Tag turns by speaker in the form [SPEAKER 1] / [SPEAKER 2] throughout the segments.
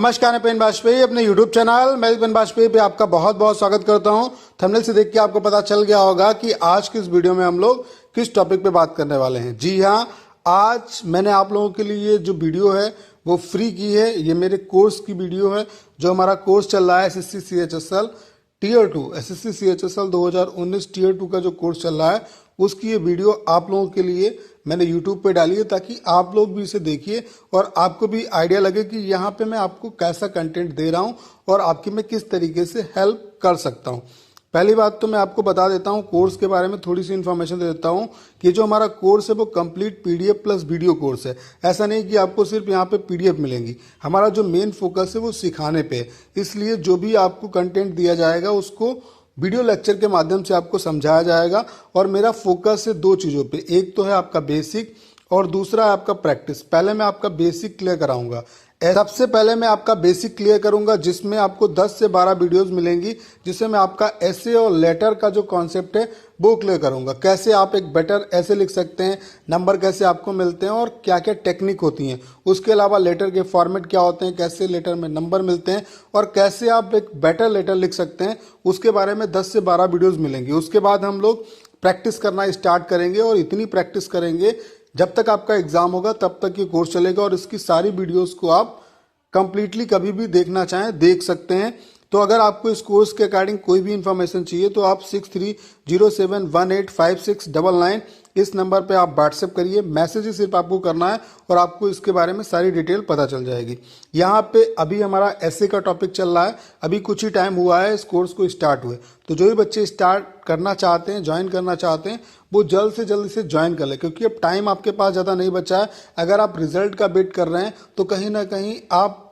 [SPEAKER 1] नमस्कार, मैं पेन बाजपेयी अपने YouTube चैनल मैं पेन बाजपेयी पे आपका बहुत बहुत स्वागत करता हूं। थंबनेल से देख के आपको पता चल गया होगा कि आज की इस वीडियो में हम लोग किस टॉपिक पे बात करने वाले हैं। जी हां, आज मैंने आप लोगों के लिए जो वीडियो है वो फ्री की है। ये मेरे कोर्स की वीडियो है, जो हमारा कोर्स चल रहा है SSC CHSL tier 2 SSC CHSL 2019 tier 2 का जो कोर्स चल रहा है उसकी ये वीडियो आप लोगों के लिए मैंने YouTube पे डाली है, ताकि आप लोग भी इसे देखिए और आपको भी आइडिया लगे कि यहाँ पे मैं आपको कैसा कंटेंट दे रहा हूँ और आपकी मैं किस तरीके से हेल्प कर सकता हूँ। पहली बात तो मैं आपको बता देता हूँ, कोर्स के बारे में थोड़ी सी इन्फॉर्मेशन दे देता हूँ कि जो हमारा कोर्स है वो complete PDF plus video course है। ऐसा नहीं कि आपको सिर्फ यहाँ पे पीडीएफ मिलेंगी, हमारा जो मेन फोकस है वो सिखाने पे है। इसलिए जो भी आपको कंटेंट दिया जाएगा उसको वीडियो लेक्चर के माध्यम से आपको समझाया जाएगा। और मेरा फोकस है दो चीज़ों पे, एक तो है आपका बेसिक और दूसरा है आपका प्रैक्टिस। पहले मैं आपका बेसिक क्लियर कराऊंगा। सबसे पहले मैं आपका बेसिक क्लियर करूंगा, जिसमें आपको 10 से 12 वीडियोस मिलेंगी, जिससे मैं आपका एसे और लेटर का जो कॉन्सेप्ट है वो क्लियर करूंगा। कैसे आप एक बेटर ऐसे लिख सकते हैं, नंबर कैसे आपको मिलते हैं और क्या क्या टेक्निक होती हैं। उसके अलावा लेटर के फॉर्मेट क्या होते हैं, कैसे लेटर में नंबर मिलते हैं और कैसे आप एक बेटर लेटर लिख सकते हैं, उसके बारे में 10 से 12 वीडियोज़ मिलेंगी। उसके बाद हम लोग प्रैक्टिस करना स्टार्ट करेंगे और इतनी प्रैक्टिस करेंगे जब तक आपका एग्जाम होगा तब तक ये कोर्स चलेगा। और इसकी सारी वीडियोस को आप कंप्लीटली कभी भी देखना चाहें देख सकते हैं। तो अगर आपको इस कोर्स के अकॉर्डिंग कोई भी इंफॉर्मेशन चाहिए तो आप 6307185699 इस नंबर पे आप व्हाट्सएप करिए। मैसेज ही सिर्फ आपको करना है और आपको इसके बारे में सारी डिटेल पता चल जाएगी। यहाँ पे अभी हमारा एसए का टॉपिक चल रहा है, अभी कुछ ही टाइम हुआ है इस कोर्स को स्टार्ट हुए। तो जो भी बच्चे स्टार्ट करना चाहते हैं, ज्वाइन करना चाहते हैं, वो जल्द से जल्द इसे ज्वाइन कर ले, क्योंकि अब टाइम आपके पास ज़्यादा नहीं बचा है। अगर आप रिजल्ट का वेट कर रहे हैं तो कहीं ना कहीं आप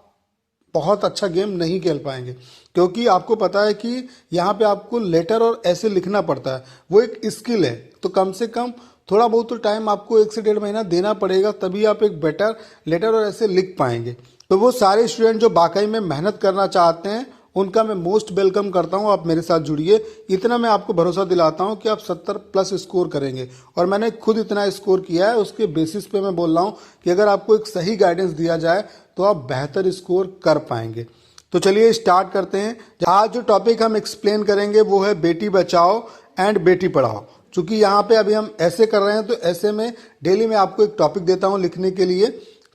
[SPEAKER 1] बहुत अच्छा गेम नहीं खेल पाएंगे, क्योंकि आपको पता है कि यहाँ पे आपको लेटर और ऐसे लिखना पड़ता है, वो एक स्किल है। तो कम से कम थोड़ा बहुत तो टाइम आपको 1 से 1.5 महीना देना पड़ेगा, तभी आप एक बेटर लेटर और ऐसे लिख पाएंगे। तो वो सारे स्टूडेंट जो वाकई में मेहनत करना चाहते हैं उनका मैं मोस्ट वेलकम करता हूं, आप मेरे साथ जुड़िए। इतना मैं आपको भरोसा दिलाता हूं कि आप 70 प्लस स्कोर करेंगे, और मैंने खुद इतना स्कोर किया है। उसके बेसिस पे मैं बोल रहा हूं कि अगर आपको एक सही गाइडेंस दिया जाए तो आप बेहतर स्कोर कर पाएंगे। तो चलिए स्टार्ट करते हैं। आज जो टॉपिक हम एक्सप्लेन करेंगे वो है बेटी बचाओ एंड बेटी पढ़ाओ। चूंकि यहाँ पे अभी हम ऐसे कर रहे हैं तो ऐसे में डेली मैं आपको एक टॉपिक देता हूँ लिखने के लिए,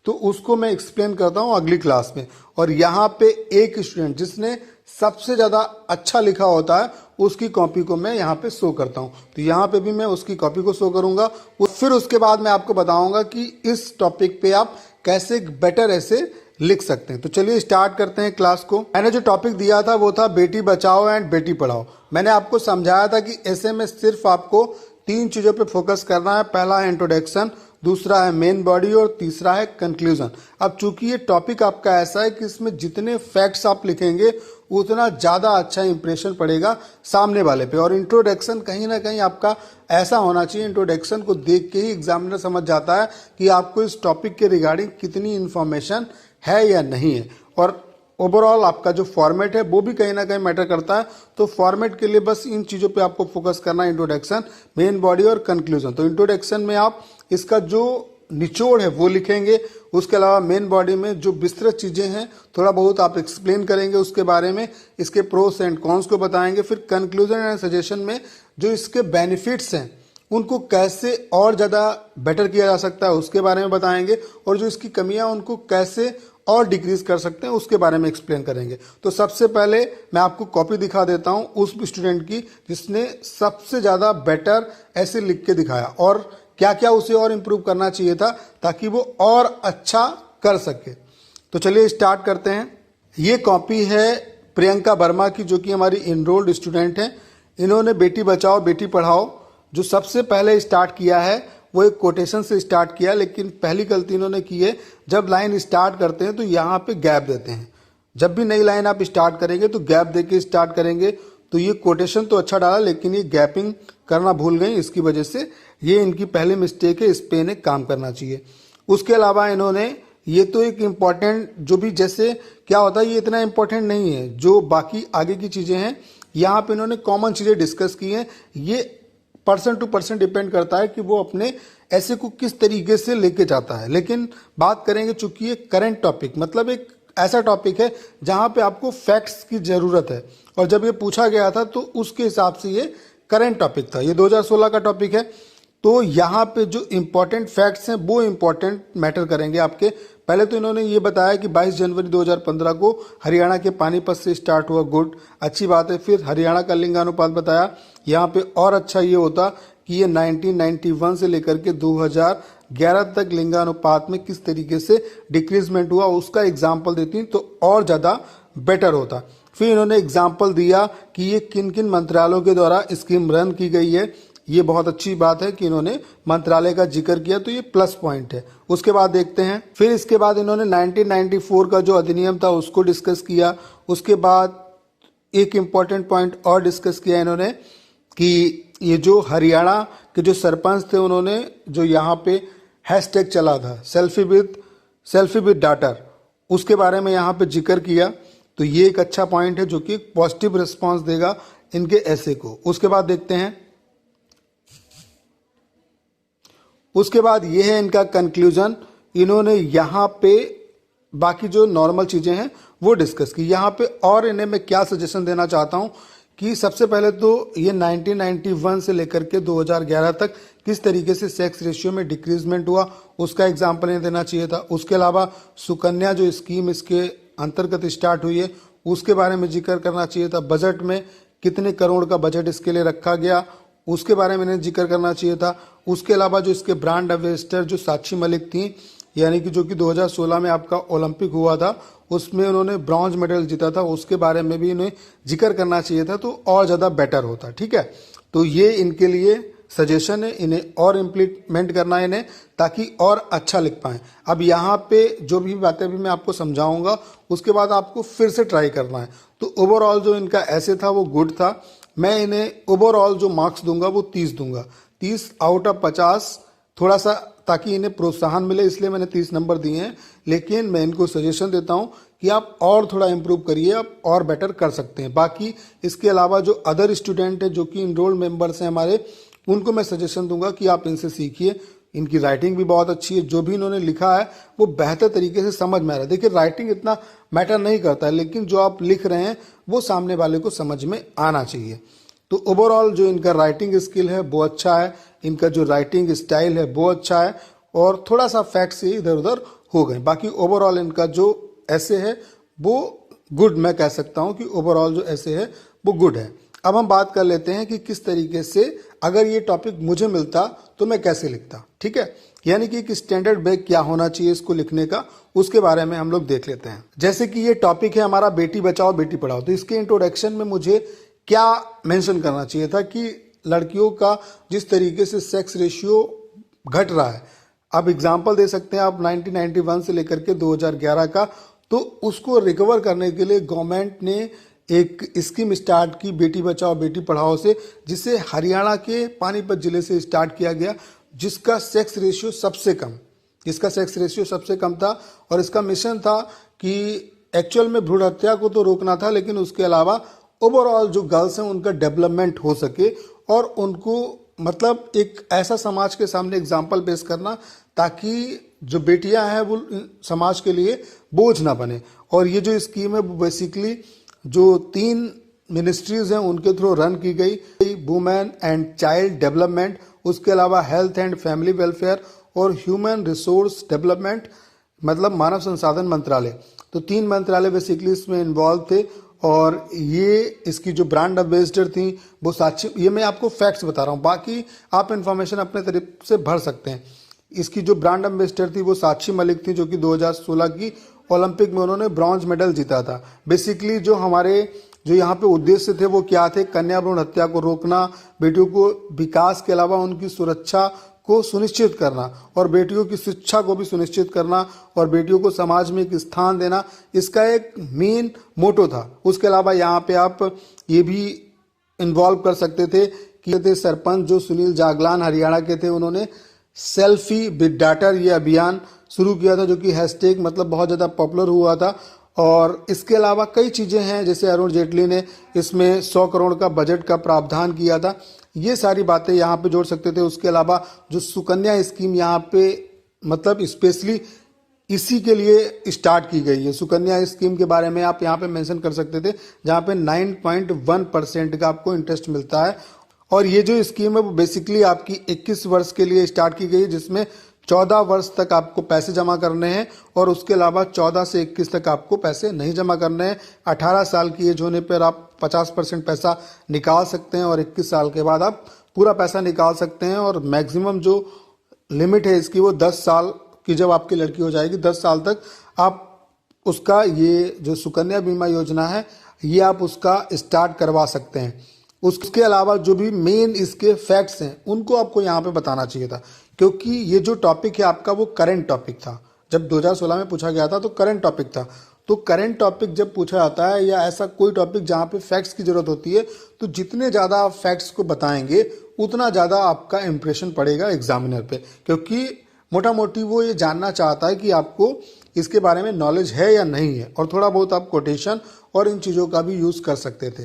[SPEAKER 1] तो उसको मैं एक्सप्लेन करता हूँ अगली क्लास में। और यहाँ पे एक स्टूडेंट जिसने सबसे ज़्यादा अच्छा लिखा होता है उसकी कॉपी को मैं यहाँ पे शो करता हूँ। तो यहाँ पे भी मैं उसकी कॉपी को शो करूँगा। फिर उसके बाद मैं आपको बताऊँगा कि इस टॉपिक पे आप कैसे बेटर ऐसे लिख सकते हैं। तो चलिए स्टार्ट करते हैं क्लास को। मैंने जो टॉपिक दिया था वो था बेटी बचाओ एंड बेटी पढ़ाओ। मैंने आपको समझाया था कि ऐसे में सिर्फ आपको 3 चीज़ों पे फोकस करना है। पहला है इंट्रोडक्शन, दूसरा है मेन बॉडी और तीसरा है कंक्लूजन। अब चूंकि ये टॉपिक आपका ऐसा है कि इसमें जितने फैक्ट्स आप लिखेंगे उतना ज़्यादा अच्छा इंप्रेशन पड़ेगा सामने वाले पे। और इंट्रोडक्शन कहीं ना कहीं आपका ऐसा होना चाहिए, इंट्रोडक्शन को देख के ही एग्जामिनर समझ जाता है कि आपको इस टॉपिक के रिगार्डिंग कितनी इन्फॉर्मेशन है या नहीं है। और ओवरऑल आपका जो फॉर्मेट है वो भी कहीं ना कहीं मैटर करता है। तो फॉर्मेट के लिए बस इन चीज़ों पे आपको फोकस करना है, इंट्रोडक्शन, मेन बॉडी और कंक्लूजन। तो इंट्रोडक्शन में आप इसका जो निचोड़ है वो लिखेंगे। उसके अलावा मेन बॉडी में जो विस्तृत चीज़ें हैं थोड़ा बहुत आप एक्सप्लेन करेंगे उसके बारे में, इसके प्रोस एंड कॉन्स को बताएंगे। फिर कंक्लूजन एंड सजेशन में जो इसके बेनिफिट्स हैं उनको कैसे और ज़्यादा बेटर किया जा सकता है उसके बारे में बताएंगे, और जो इसकी कमियां उनको कैसे और डिक्रीज कर सकते हैं उसके बारे में एक्सप्लेन करेंगे। तो सबसे पहले मैं आपको कॉपी दिखा देता हूं उस स्टूडेंट की जिसने सबसे ज़्यादा बेटर ऐसे लिख के दिखाया, और क्या क्या उसे और इम्प्रूव करना चाहिए था ताकि वो और अच्छा कर सके। तो चलिए स्टार्ट करते हैं। ये कॉपी है प्रियंका वर्मा की, जो कि हमारी इनरोल्ड स्टूडेंट हैं। इन्होंने बेटी बचाओ बेटी पढ़ाओ जो सबसे पहले स्टार्ट किया है वो एक कोटेशन से स्टार्ट किया, लेकिन पहली गलती इन्होंने की है, जब लाइन स्टार्ट करते हैं तो यहाँ पे गैप देते हैं। जब भी नई लाइन आप स्टार्ट करेंगे तो गैप देके स्टार्ट करेंगे। तो ये कोटेशन तो अच्छा डाला लेकिन ये गैपिंग करना भूल गई, इसकी वजह से ये इनकी पहली मिस्टेक है, इस पे इन्हें काम करना चाहिए। उसके अलावा इन्होंने ये तो एक इम्पॉर्टेंट जो भी जैसे क्या होता है ये इतना इम्पोर्टेंट नहीं है, जो बाकी आगे की चीज़ें हैं यहाँ पे इन्होंने कॉमन चीज़ें डिस्कस की हैं। ये पर्सन टू पर्सन डिपेंड करता है कि वो अपने ऐसे को किस तरीके से लेके जाता है। लेकिन बात करेंगे चूंकि ये करंट टॉपिक मतलब एक ऐसा टॉपिक है जहां पे आपको फैक्ट्स की जरूरत है, और जब ये पूछा गया था तो उसके हिसाब से ये करंट टॉपिक था। ये 2016 का टॉपिक है, तो यहाँ पे जो इम्पोर्टेंट फैक्ट्स हैं वो इम्पोर्टेंट मैटर करेंगे आपके। पहले तो इन्होंने ये बताया कि 22 जनवरी 2015 को हरियाणा के पानीपत से स्टार्ट हुआ, गुड, अच्छी बात है। फिर हरियाणा का लिंगानुपात बताया, यहाँ पे और अच्छा ये होता कि ये 1991 से लेकर के 2011 तक लिंगानुपात में किस तरीके से डिक्रीजमेंट हुआ उसका एग्जाम्पल देती तो और ज़्यादा बेटर होता। फिर इन्होंने एग्जाम्पल दिया कि ये किन किन मंत्रालयों के द्वारा स्कीम रन की गई है, ये बहुत अच्छी बात है कि इन्होंने मंत्रालय का जिक्र किया, तो ये प्लस पॉइंट है। उसके बाद देखते हैं, फिर इसके बाद इन्होंने 1994 का जो अधिनियम था उसको डिस्कस किया। उसके बाद एक इम्पॉर्टेंट पॉइंट और डिस्कस किया इन्होंने कि ये जो हरियाणा के जो सरपंच थे उन्होंने जो यहाँ पे हैशटैग चला था सेल्फी विद डॉटर, उसके बारे में यहाँ पे जिक्र किया। तो ये एक अच्छा पॉइंट है जो कि पॉजिटिव रिस्पांस देगा इनके ऐसे को। उसके बाद देखते हैं, उसके बाद ये है इनका कंक्लूजन। इन्होंने यहाँ पे बाकी जो नॉर्मल चीजें हैं वो डिस्कस की। यहाँ पे और इन्हें मैं क्या सजेशन देना चाहता हूँ कि सबसे पहले तो ये 1991 से लेकर के 2011 तक किस तरीके से सेक्स रेशियो में डिक्रीजमेंट हुआ उसका एग्जाम्पल इन्हें देना चाहिए था। उसके अलावा सुकन्या जो स्कीम इसके अंतर्गत स्टार्ट हुई है उसके बारे में जिक्र करना चाहिए था। बजट में कितने करोड़ का बजट इसके लिए रखा गया उसके बारे में इन्हें जिक्र करना चाहिए था। उसके अलावा जो इसके ब्रांड एम्बेसडर जो साक्षी मलिक थी, यानी कि जो कि 2016 में आपका ओलंपिक हुआ था उसमें उन्होंने ब्रॉन्ज मेडल जीता था, उसके बारे में भी इन्हें जिक्र करना चाहिए था, तो और ज़्यादा बेटर होता। ठीक है, तो ये इनके लिए सजेशन है, इन्हें और इम्प्लीमेंट करना है इन्हें, ताकि और अच्छा लिख पाएं। अब यहाँ पे जो भी बातें भी मैं आपको समझाऊंगा उसके बाद आपको फिर से ट्राई करना है। तो ओवरऑल जो इनका ऐसे था वो गुड था। मैं इन्हें ओवरऑल जो मार्क्स दूंगा वो 30 दूंगा, 30 आउट ऑफ 50, थोड़ा सा ताकि इन्हें प्रोत्साहन मिले इसलिए मैंने 30 नंबर दिए हैं। लेकिन मैं इनको सजेशन देता हूं कि आप और थोड़ा इंप्रूव करिए, आप और बेटर कर सकते हैं। बाकी इसके अलावा जो अदर स्टूडेंट है जो कि इनरोल्ड मेंबर्स हैं हमारे, उनको मैं सजेशन दूंगा कि आप इनसे सीखिए। इनकी राइटिंग भी बहुत अच्छी है, जो भी इन्होंने लिखा है वो बेहतर तरीके से समझ में आ रहा है। देखिए राइटिंग इतना मैटर नहीं करता है, लेकिन जो आप लिख रहे हैं वो सामने वाले को समझ में आना चाहिए। तो ओवरऑल जो इनका राइटिंग स्किल है वो अच्छा है, इनका जो राइटिंग स्टाइल है वो अच्छा है, और थोड़ा सा फैक्ट्स इधर उधर हो गए। बाकी ओवरऑल इनका जो ऐसे है वो गुड, मैं कह सकता हूं कि ओवरऑल जो ऐसे है वो गुड है। अब हम बात कर लेते हैं कि किस तरीके से अगर ये टॉपिक मुझे मिलता तो मैं कैसे लिखता। ठीक है, यानी कि एक स्टैंडर्ड बैग क्या होना चाहिए इसको लिखने का, उसके बारे में हम लोग देख लेते हैं। जैसे कि ये टॉपिक है हमारा बेटी बचाओ बेटी पढ़ाओ, तो इसके इंट्रोडक्शन में मुझे क्या मेंशन करना चाहिए था कि लड़कियों का जिस तरीके से सेक्स रेशियो घट रहा है, अब एग्जाम्पल दे सकते हैं आप 1991 से लेकर के 2011 का, तो उसको रिकवर करने के लिए गवर्नमेंट ने एक स्कीम स्टार्ट की बेटी बचाओ बेटी पढ़ाओ से, जिसे हरियाणा के पानीपत जिले से स्टार्ट किया गया, जिसका सेक्स रेशियो सबसे कम था। और इसका मिशन था कि एक्चुअल में भ्रूण हत्या को तो रोकना था, लेकिन उसके अलावा ओवरऑल जो गर्ल्स हैं उनका डेवलपमेंट हो सके और उनको मतलब एक ऐसा समाज के सामने एग्जाम्पल पेश करना ताकि जो बेटियां हैं वो समाज के लिए बोझ ना बने। और ये जो स्कीम है वो बेसिकली जो 3 मिनिस्ट्रीज हैं उनके थ्रू रन की गई, वुमेन एंड चाइल्ड डेवलपमेंट, उसके अलावा हेल्थ एंड फैमिली वेलफेयर और ह्यूमन रिसोर्स डेवलपमेंट, मतलब मानव संसाधन मंत्रालय। तो 3 मंत्रालय बेसिकली इसमें इन्वॉल्व थे। और ये इसकी जो ब्रांड एम्बेसडर थी वो साक्षी, ये मैं आपको फैक्ट्स बता रहा हूँ, बाकी आप इन्फॉर्मेशन अपने तरीके से भर सकते हैं। इसकी जो ब्रांड एम्बेसडर थी वो साक्षी मलिक थी, जो कि 2016 की ओलंपिक में उन्होंने ब्रॉन्ज मेडल जीता था। बेसिकली जो हमारे जो यहाँ पे उद्देश्य थे वो क्या थे, कन्या भ्रूण हत्या को रोकना, बेटियों को विकास के अलावा उनकी सुरक्षा को सुनिश्चित करना और बेटियों की शिक्षा को भी सुनिश्चित करना और बेटियों को समाज में एक स्थान देना, इसका एक मेन मोटो था। उसके अलावा यहाँ पे आप ये भी इन्वॉल्व कर सकते थे कि सरपंच जो सुनील जागलान हरियाणा के थे, उन्होंने सेल्फी विद डॉटर ये अभियान शुरू किया था, जो कि हैशटैग मतलब बहुत ज़्यादा पॉपुलर हुआ था। और इसके अलावा कई चीज़ें हैं, जैसे अरुण जेटली ने इसमें 100 करोड़ का बजट का प्रावधान किया था, ये सारी बातें यहाँ पे जोड़ सकते थे। उसके अलावा जो सुकन्या स्कीम यहाँ पे मतलब स्पेशली इसी के लिए स्टार्ट की गई है। सुकन्या स्कीम के बारे में आप यहाँ पे मेंशन कर सकते थे, जहाँ पे 9.1% का आपको इंटरेस्ट मिलता है। और ये जो स्कीम है वो बेसिकली आपकी 21 वर्ष के लिए स्टार्ट की गई है, जिसमें 14 वर्ष तक आपको पैसे जमा करने हैं और उसके अलावा 14 से 21 तक आपको पैसे नहीं जमा करने हैं। 18 साल की एज होने पर आप 50% पैसा निकाल सकते हैं और 21 साल के बाद आप पूरा पैसा निकाल सकते हैं। और मैक्सिमम जो लिमिट है इसकी वो 10 साल की, जब आपकी लड़की हो जाएगी 10 साल तक आप उसका ये जो सुकन्या बीमा योजना है ये आप उसका स्टार्ट करवा सकते हैं। उसके अलावा जो भी मेन इसके फैक्ट्स हैं उनको आपको यहाँ पे बताना चाहिए था, क्योंकि ये जो टॉपिक है आपका वो करंट टॉपिक था। जब 2016 में पूछा गया था तो करंट टॉपिक था। तो करंट टॉपिक जब पूछा जाता है या ऐसा कोई टॉपिक जहाँ पे फैक्ट्स की जरूरत होती है, तो जितने ज़्यादा आप फैक्ट्स को बताएंगे उतना ज़्यादा आपका इंप्रेशन पड़ेगा एग्जामिनर पे, क्योंकि मोटा मोटी वो ये जानना चाहता है कि आपको इसके बारे में नॉलेज है या नहीं है। और थोड़ा बहुत आप कोटेशन और इन चीज़ों का भी यूज़ कर सकते थे।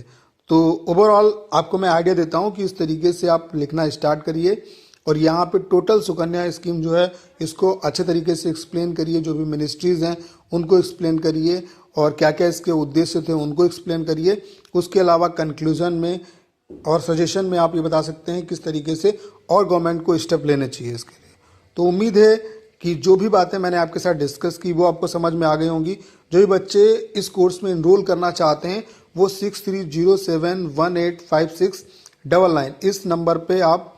[SPEAKER 1] तो ओवरऑल आपको मैं आइडिया देता हूँ कि इस तरीके से आप लिखना स्टार्ट करिए और यहाँ पे टोटल सुकन्या स्कीम जो है इसको अच्छे तरीके से एक्सप्लेन करिए। जो भी मिनिस्ट्रीज़ हैं उनको एक्सप्लेन करिए और क्या क्या इसके उद्देश्य थे उनको एक्सप्लेन करिए। उसके अलावा कंक्लूजन में और सजेशन में आप ये बता सकते हैं किस तरीके से और गवर्नमेंट को स्टेप लेने चाहिए इसके लिए। तो उम्मीद है कि जो भी बातें मैंने आपके साथ डिस्कस की वो आपको समझ में आ गई होंगी। जो भी बच्चे इस कोर्स में इनरोल करना चाहते हैं वो 6307185699 इस नंबर पे आप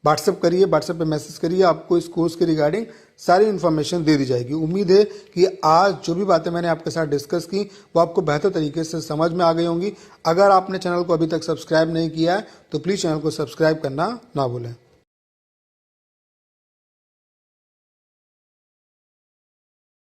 [SPEAKER 1] व्हाट्सएप करिए, व्हाट्सएप पे मैसेज करिए, आपको इस कोर्स के रिगार्डिंग सारी इन्फॉर्मेशन दे दी जाएगी। उम्मीद है कि आज जो भी बातें मैंने आपके साथ डिस्कस की वो आपको बेहतर तरीके से समझ में आ गई होंगी। अगर आपने चैनल को अभी तक सब्सक्राइब नहीं किया है तो प्लीज़ चैनल को सब्सक्राइब करना ना भूलें।